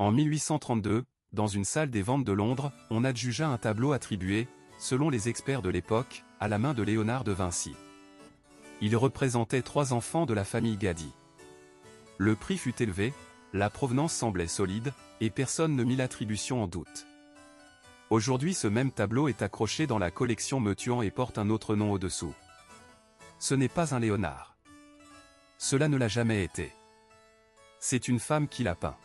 En 1832, dans une salle des ventes de Londres, on adjugea un tableau attribué, selon les experts de l'époque, à la main de Léonard de Vinci. Il représentait 3 enfants de la famille Gaddi. Le prix fut élevé, la provenance semblait solide, et personne ne mit l'attribution en doute. Aujourd'hui ce même tableau est accroché dans la collection Meutuan et porte un autre nom au-dessous. Ce n'est pas un Léonard. Cela ne l'a jamais été. C'est une femme qui l'a peint.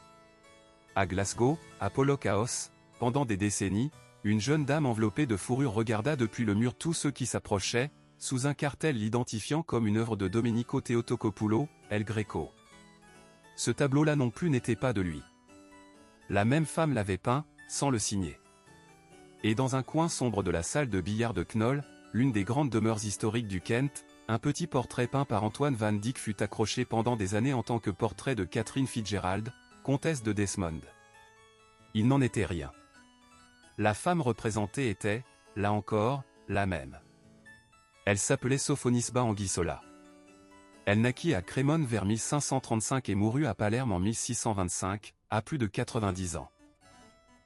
À Glasgow, à Pollock House, pendant des décennies, une jeune dame enveloppée de fourrure regarda depuis le mur tous ceux qui s'approchaient, sous un cartel l'identifiant comme une œuvre de Domenico Theotokopoulos, El Greco. Ce tableau-là non plus n'était pas de lui. La même femme l'avait peint, sans le signer. Et dans un coin sombre de la salle de billard de Knoll, l'une des grandes demeures historiques du Kent, un petit portrait peint par Antoine van Dyck fut accroché pendant des années en tant que portrait de Catherine Fitzgerald, comtesse de Desmond. Il n'en était rien. La femme représentée était, là encore, la même. Elle s'appelait Sophonisba Anguissola. Elle naquit à Crémone vers 1535 et mourut à Palerme en 1625, à plus de 90 ans.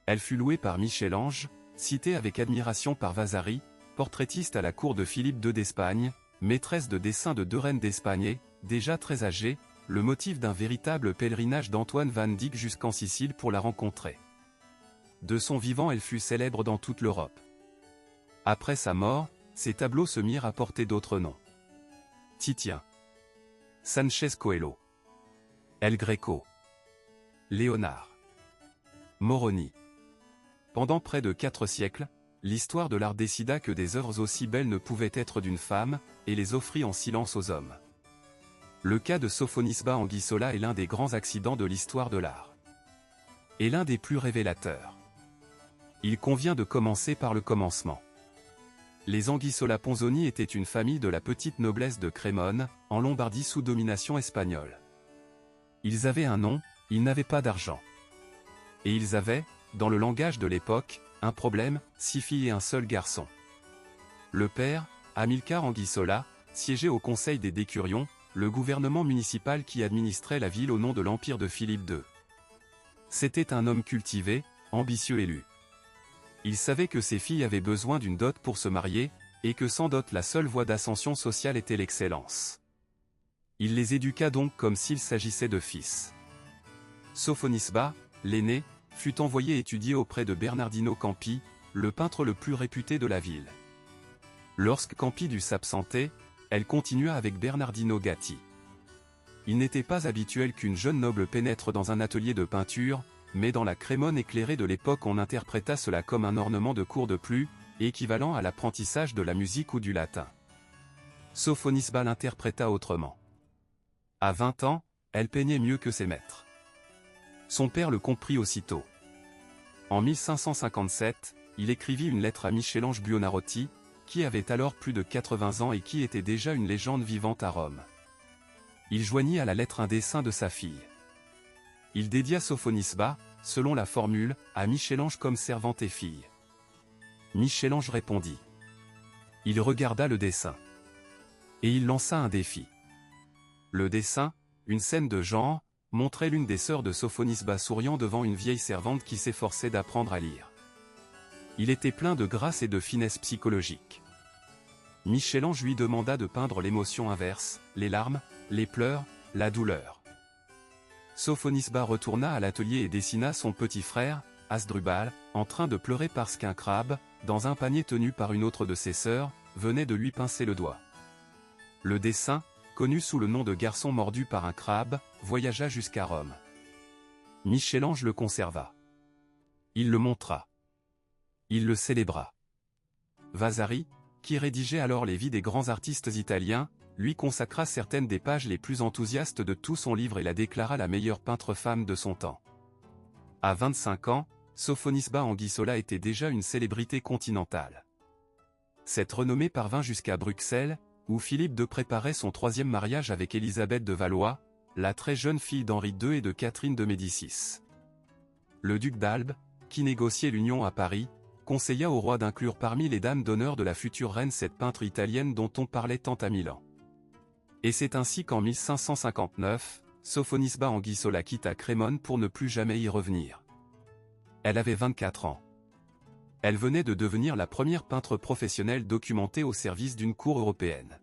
Elle fut louée par Michel-Ange, citée avec admiration par Vasari, portraitiste à la cour de Philippe II d'Espagne, maîtresse de dessin de 2 reines d'Espagne et, déjà très âgée, le motif d'un véritable pèlerinage d'Antoine van Dyck jusqu'en Sicile pour la rencontrer. De son vivant elle fut célèbre dans toute l'Europe. Après sa mort, ses tableaux se mirent à porter d'autres noms. Titien, Sanchez Coelho, El Greco, Léonard, Moroni. Pendant près de 4 siècles, l'histoire de l'art décida que des œuvres aussi belles ne pouvaient être d'une femme, et les offrit en silence aux hommes. Le cas de Sophonisba Anguissola est l'un des grands accidents de l'histoire de l'art. Et l'un des plus révélateurs. Il convient de commencer par le commencement. Les Anguissola Ponzoni étaient une famille de la petite noblesse de Crémone, en Lombardie sous domination espagnole. Ils avaient un nom, ils n'avaient pas d'argent. Et ils avaient, dans le langage de l'époque, un problème, 6 filles et un seul garçon. Le père, Amilcar Anguissola, siégeait au conseil des décurions, le gouvernement municipal qui administrait la ville au nom de l'empire de Philippe II. C'était un homme cultivé, ambitieux élu. Il savait que ses filles avaient besoin d'une dot pour se marier, et que sans dot la seule voie d'ascension sociale était l'excellence. Il les éduqua donc comme s'il s'agissait de fils. Sophonisba, l'aîné, fut envoyé étudier auprès de Bernardino Campi, le peintre le plus réputé de la ville. Lorsque Campi dut s'absenter, elle continua avec Bernardino Gatti. Il n'était pas habituel qu'une jeune noble pénètre dans un atelier de peinture, mais dans la Crémone éclairée de l'époque on interpréta cela comme un ornement de cours de plus, équivalent à l'apprentissage de la musique ou du latin. Sophonisba l'interpréta autrement. À 20 ans, elle peignait mieux que ses maîtres. Son père le comprit aussitôt. En 1557, il écrivit une lettre à Michel-Ange Buonarroti, qui avait alors plus de 80 ans et qui était déjà une légende vivante à Rome. Il joignit à la lettre un dessin de sa fille. Il dédia Sophonisba, selon la formule, à Michel-Ange comme servante et fille. Michel-Ange répondit. Il regarda le dessin. Et il lança un défi. Le dessin, une scène de genre, montrait l'une des sœurs de Sophonisba souriant devant une vieille servante qui s'efforçait d'apprendre à lire. Il était plein de grâce et de finesse psychologique. Michel-Ange lui demanda de peindre l'émotion inverse, les larmes, les pleurs, la douleur. Sophonisba retourna à l'atelier et dessina son petit frère, Asdrubal, en train de pleurer parce qu'un crabe, dans un panier tenu par une autre de ses sœurs, venait de lui pincer le doigt. Le dessin, connu sous le nom de garçon mordu par un crabe, voyagea jusqu'à Rome. Michel-Ange le conserva. Il le montra. Il le célébra. Vasari, qui rédigeait alors les vies des grands artistes italiens, lui consacra certaines des pages les plus enthousiastes de tout son livre et la déclara la meilleure peintre femme de son temps. À 25 ans, Sophonisba Anguissola était déjà une célébrité continentale. Cette renommée parvint jusqu'à Bruxelles, où Philippe II préparait son 3e mariage avec Élisabeth de Valois, la très jeune fille d'Henri II et de Catherine de Médicis. Le duc d'Albe, qui négociait l'union à Paris, conseilla au roi d'inclure parmi les dames d'honneur de la future reine cette peintre italienne dont on parlait tant à Milan. Et c'est ainsi qu'en 1559, Sophonisba Anguissola quitta Crémone pour ne plus jamais y revenir. Elle avait 24 ans. Elle venait de devenir la première peintre professionnelle documentée au service d'une cour européenne.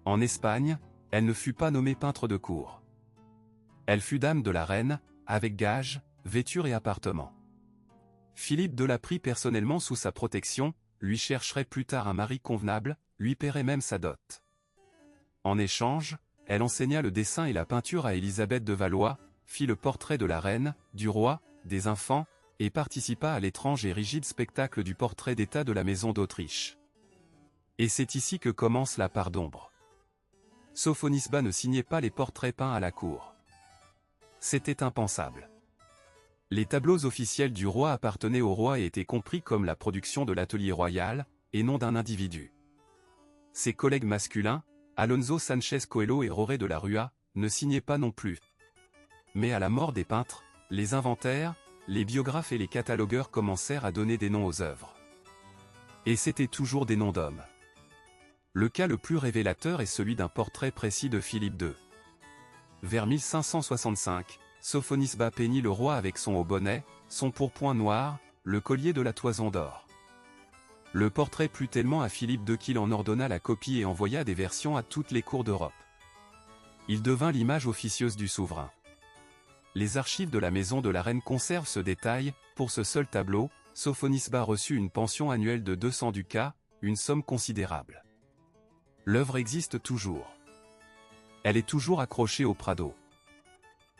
En Espagne, elle ne fut pas nommée peintre de cour. Elle fut dame de la reine, avec gages, vêture et appartement. Philippe II la prit personnellement sous sa protection, lui chercherait plus tard un mari convenable, lui paierait même sa dot. En échange, elle enseigna le dessin et la peinture à Élisabeth de Valois, fit le portrait de la reine, du roi, des enfants, et participa à l'étrange et rigide spectacle du portrait d'État de la maison d'Autriche. Et c'est ici que commence la part d'ombre. Sophonisba ne signait pas les portraits peints à la cour. C'était impensable. Les tableaux officiels du roi appartenaient au roi et étaient compris comme la production de l'atelier royal, et non d'un individu. Ses collègues masculins, Alonso Sánchez Coelho et Roré de la Rua, ne signaient pas non plus. Mais à la mort des peintres, les inventaires, les biographes et les catalogueurs commencèrent à donner des noms aux œuvres. Et c'était toujours des noms d'hommes. Le cas le plus révélateur est celui d'un portrait précis de Philippe II. Vers 1565, Sophonisba peignit le roi avec son haut bonnet, son pourpoint noir, le collier de la toison d'or. Le portrait plut tellement à Philippe II qu'il en ordonna la copie et envoya des versions à toutes les cours d'Europe. Il devint l'image officieuse du souverain. Les archives de la maison de la reine conservent ce détail. Pour ce seul tableau, Sophonisba reçut une pension annuelle de 200 ducats, une somme considérable. L'œuvre existe toujours. Elle est toujours accrochée au Prado.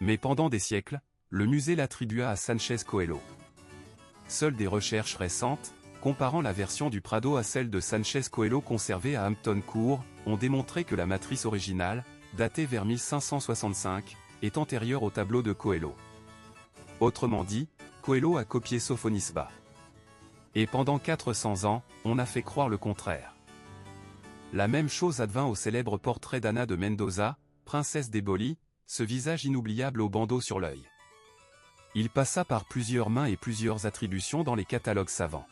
Mais pendant des siècles, le musée l'attribua à Sánchez Coelho. Seules des recherches récentes, comparant la version du Prado à celle de Sánchez Coelho conservée à Hampton Court, ont démontré que la matrice originale, datée vers 1565, est antérieure au tableau de Coelho. Autrement dit, Coelho a copié Sophonisba. Et pendant 400 ans, on a fait croire le contraire. La même chose advint au célèbre portrait d'Anna de Mendoza, princesse d'Éboli, ce visage inoubliable au bandeau sur l'œil. Il passa par plusieurs mains et plusieurs attributions dans les catalogues savants.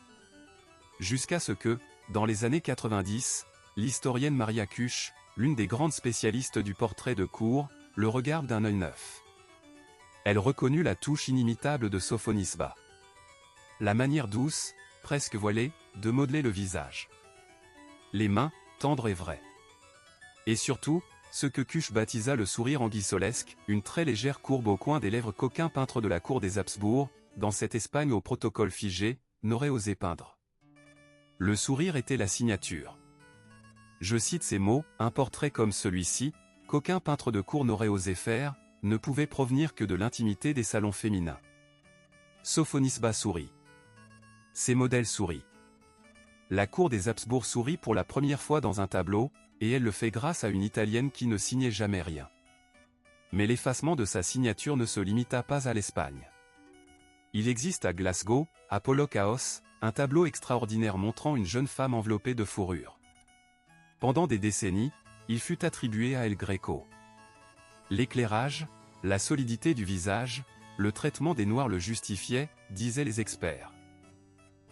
Jusqu'à ce que, dans les années 90, l'historienne Maria Kusch, l'une des grandes spécialistes du portrait de cour, le regarde d'un œil neuf. Elle reconnut la touche inimitable de Sophonisba. La manière douce, presque voilée, de modeler le visage. Les mains, tendres et vraies. Et surtout, ce que Kusch baptisa le sourire anguissolesque, une très légère courbe au coin des lèvres qu'aucun peintre de la cour des Habsbourg, dans cette Espagne au protocole figé, n'aurait osé peindre. Le sourire était la signature. Je cite ces mots, un portrait comme celui-ci, qu'aucun peintre de cour n'aurait osé faire, ne pouvait provenir que de l'intimité des salons féminins. Sophonisba sourit. Ses modèles sourient. La cour des Habsbourg sourit pour la première fois dans un tableau, et elle le fait grâce à une Italienne qui ne signait jamais rien. Mais l'effacement de sa signature ne se limita pas à l'Espagne. Il existe à Glasgow, à Polocaos, un tableau extraordinaire montrant une jeune femme enveloppée de fourrure. Pendant des décennies, il fut attribué à El Greco. L'éclairage, la solidité du visage, le traitement des noirs le justifiaient, disaient les experts.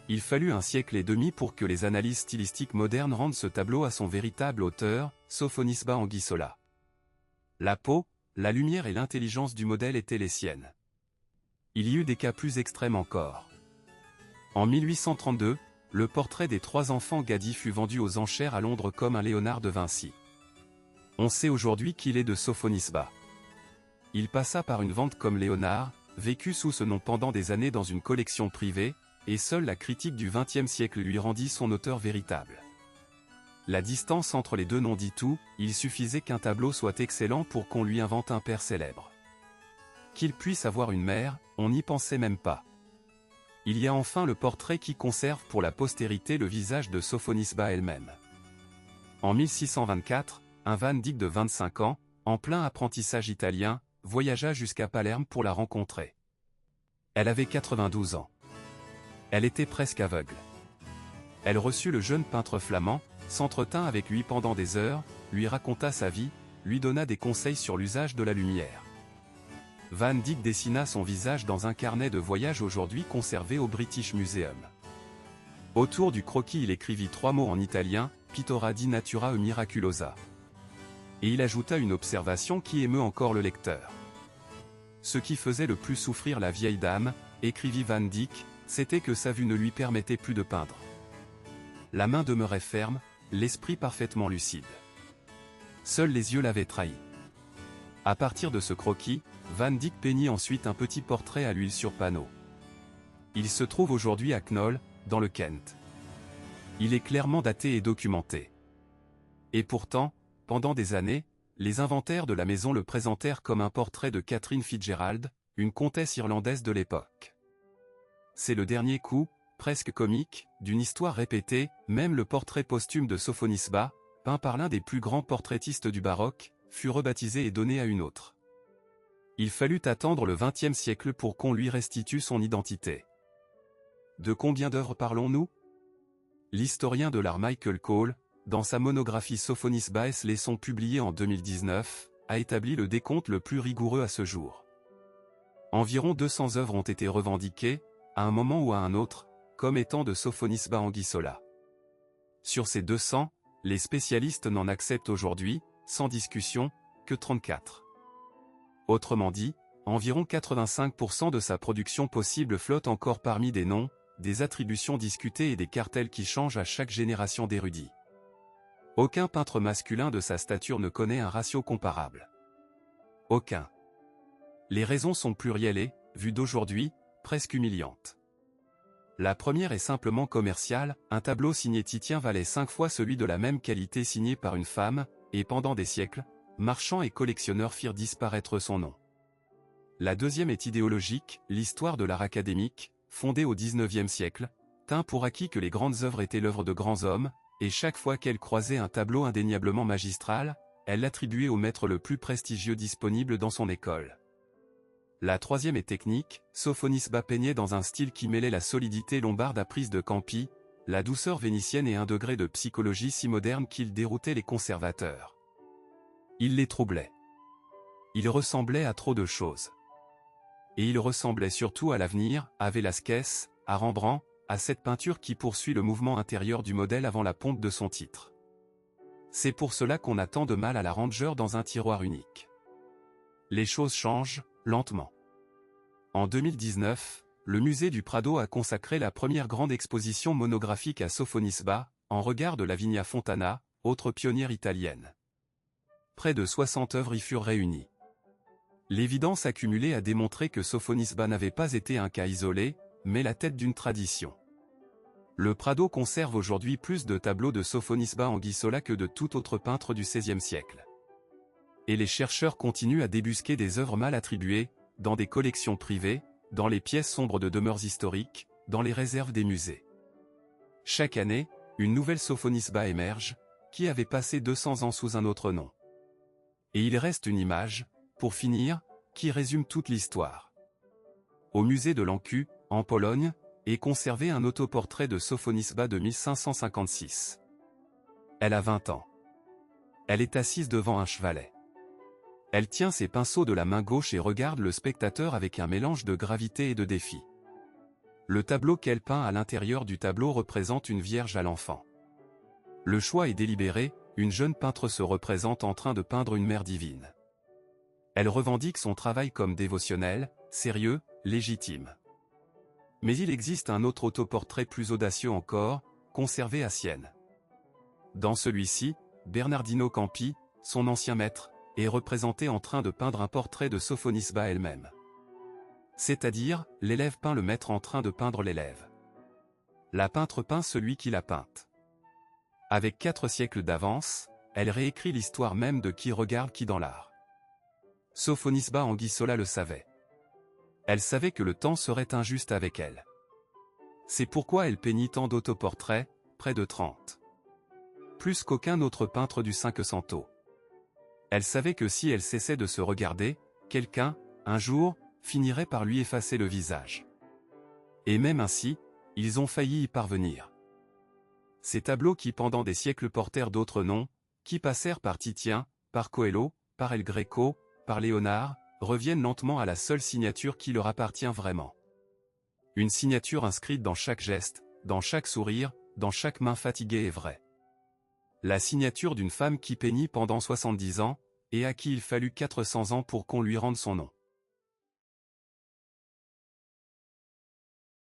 Il fallut un siècle et demi pour que les analyses stylistiques modernes rendent ce tableau à son véritable auteur, Sophonisba Anguissola. La peau, la lumière et l'intelligence du modèle étaient les siennes. Il y eut des cas plus extrêmes encore. En 1832, le portrait des 3 enfants Gaddi fut vendu aux enchères à Londres comme un Léonard de Vinci. On sait aujourd'hui qu'il est de Sophonisba. Il passa par une vente comme Léonard, vécut sous ce nom pendant des années dans une collection privée, et seule la critique du XXe siècle lui rendit son auteur véritable. La distance entre les deux noms dit tout, il suffisait qu'un tableau soit excellent pour qu'on lui invente un père célèbre. Qu'il puisse avoir une mère, on n'y pensait même pas. Il y a enfin le portrait qui conserve pour la postérité le visage de Sophonisba elle-même. En 1624, un Van Dyck de 25 ans, en plein apprentissage italien, voyagea jusqu'à Palerme pour la rencontrer. Elle avait 92 ans. Elle était presque aveugle. Elle reçut le jeune peintre flamand, s'entretint avec lui pendant des heures, lui raconta sa vie, lui donna des conseils sur l'usage de la lumière. Van Dyck dessina son visage dans un carnet de voyage aujourd'hui conservé au British Museum. Autour du croquis il écrivit 3 mots en italien, Pittura di natura e miraculosa. Et il ajouta une observation qui émeut encore le lecteur. Ce qui faisait le plus souffrir la vieille dame, écrivit Van Dyck, c'était que sa vue ne lui permettait plus de peindre. La main demeurait ferme, l'esprit parfaitement lucide. Seuls les yeux l'avaient trahi. À partir de ce croquis, Van Dyck peignit ensuite un petit portrait à l'huile sur panneau. Il se trouve aujourd'hui à Knoll, dans le Kent. Il est clairement daté et documenté. Et pourtant, pendant des années, les inventaires de la maison le présentèrent comme un portrait de Catherine Fitzgerald, une comtesse irlandaise de l'époque. C'est le dernier coup, presque comique, d'une histoire répétée. Même le portrait posthume de Sophonisba, peint par l'un des plus grands portraitistes du baroque, fut rebaptisé et donné à une autre. Il fallut attendre le XXe siècle pour qu'on lui restitue son identité. De combien d'œuvres parlons-nous? L'historien de l'art Michael Cole, dans sa monographie Sophonisba et Leçons publiée en 2019, a établi le décompte le plus rigoureux à ce jour. Environ 200 œuvres ont été revendiquées, à un moment ou à un autre, comme étant de Sophonisba Anguissola. Sur ces 200, les spécialistes n'en acceptent aujourd'hui, sans discussion, que 34. Autrement dit, environ 85% de sa production possible flotte encore parmi des noms, des attributions discutées et des cartels qui changent à chaque génération d'érudits. Aucun peintre masculin de sa stature ne connaît un ratio comparable. Aucun. Les raisons sont plurielles et, vues d'aujourd'hui, presque humiliantes. La première est simplement commerciale, un tableau signé Titien valait 5 fois celui de la même qualité signé par une femme, et pendant des siècles, marchands et collectionneurs firent disparaître son nom. La deuxième est idéologique, l'histoire de l'art académique, fondée au XIXe siècle, tint pour acquis que les grandes œuvres étaient l'œuvre de grands hommes, et chaque fois qu'elle croisait un tableau indéniablement magistral, elle l'attribuait au maître le plus prestigieux disponible dans son école. La troisième est technique, Sophonisba peignait dans un style qui mêlait la solidité lombarde apprise de Campi, la douceur vénitienne et un degré de psychologie si moderne qu'il déroutait les conservateurs. Il les troublait. Il ressemblait à trop de choses. Et il ressemblait surtout à l'avenir, à Velázquez, à Rembrandt, à cette peinture qui poursuit le mouvement intérieur du modèle avant la pompe de son titre. C'est pour cela qu'on a tant de mal à la ranger dans un tiroir unique. Les choses changent, lentement. En 2019, le musée du Prado a consacré la première grande exposition monographique à Sophonisba, en regard de Lavinia Fontana, autre pionnière italienne. Près de 60 œuvres y furent réunies. L'évidence accumulée a démontré que Sophonisba n'avait pas été un cas isolé, mais la tête d'une tradition. Le Prado conserve aujourd'hui plus de tableaux de Sophonisba Anguissola que de tout autre peintre du XVIe siècle. Et les chercheurs continuent à débusquer des œuvres mal attribuées, dans des collections privées, dans les pièces sombres de demeures historiques, dans les réserves des musées. Chaque année, une nouvelle Sophonisba émerge, qui avait passé 200 ans sous un autre nom. Et il reste une image, pour finir, qui résume toute l'histoire. Au musée de l'Ancu, en Pologne, est conservé un autoportrait de Sophonisba de 1556. Elle a 20 ans. Elle est assise devant un chevalet. Elle tient ses pinceaux de la main gauche et regarde le spectateur avec un mélange de gravité et de défi. Le tableau qu'elle peint à l'intérieur du tableau représente une vierge à l'enfant. Le choix est délibéré, une jeune peintre se représente en train de peindre une mère divine. Elle revendique son travail comme dévotionnel, sérieux, légitime. Mais il existe un autre autoportrait plus audacieux encore, conservé à Sienne. Dans celui-ci, Bernardino Campi, son ancien maître, est représenté en train de peindre un portrait de Sophonisba elle-même. C'est-à-dire, l'élève peint le maître en train de peindre l'élève. La peintre peint celui qui l'a peinte. Avec 4 siècles d'avance, elle réécrit l'histoire même de qui regarde qui dans l'art. Sophonisba Anguissola le savait. Elle savait que le temps serait injuste avec elle. C'est pourquoi elle peignit tant d'autoportraits, près de 30. Plus qu'aucun autre peintre du Cinquecento. Elle savait que si elle cessait de se regarder, quelqu'un, un jour, finirait par lui effacer le visage. Et même ainsi, ils ont failli y parvenir. Ces tableaux qui pendant des siècles portèrent d'autres noms, qui passèrent par Titien, par Coelho, par El Greco, par Léonard, reviennent lentement à la seule signature qui leur appartient vraiment. Une signature inscrite dans chaque geste, dans chaque sourire, dans chaque main fatiguée et vraie. La signature d'une femme qui peignit pendant 70 ans, et à qui il fallut 400 ans pour qu'on lui rende son nom.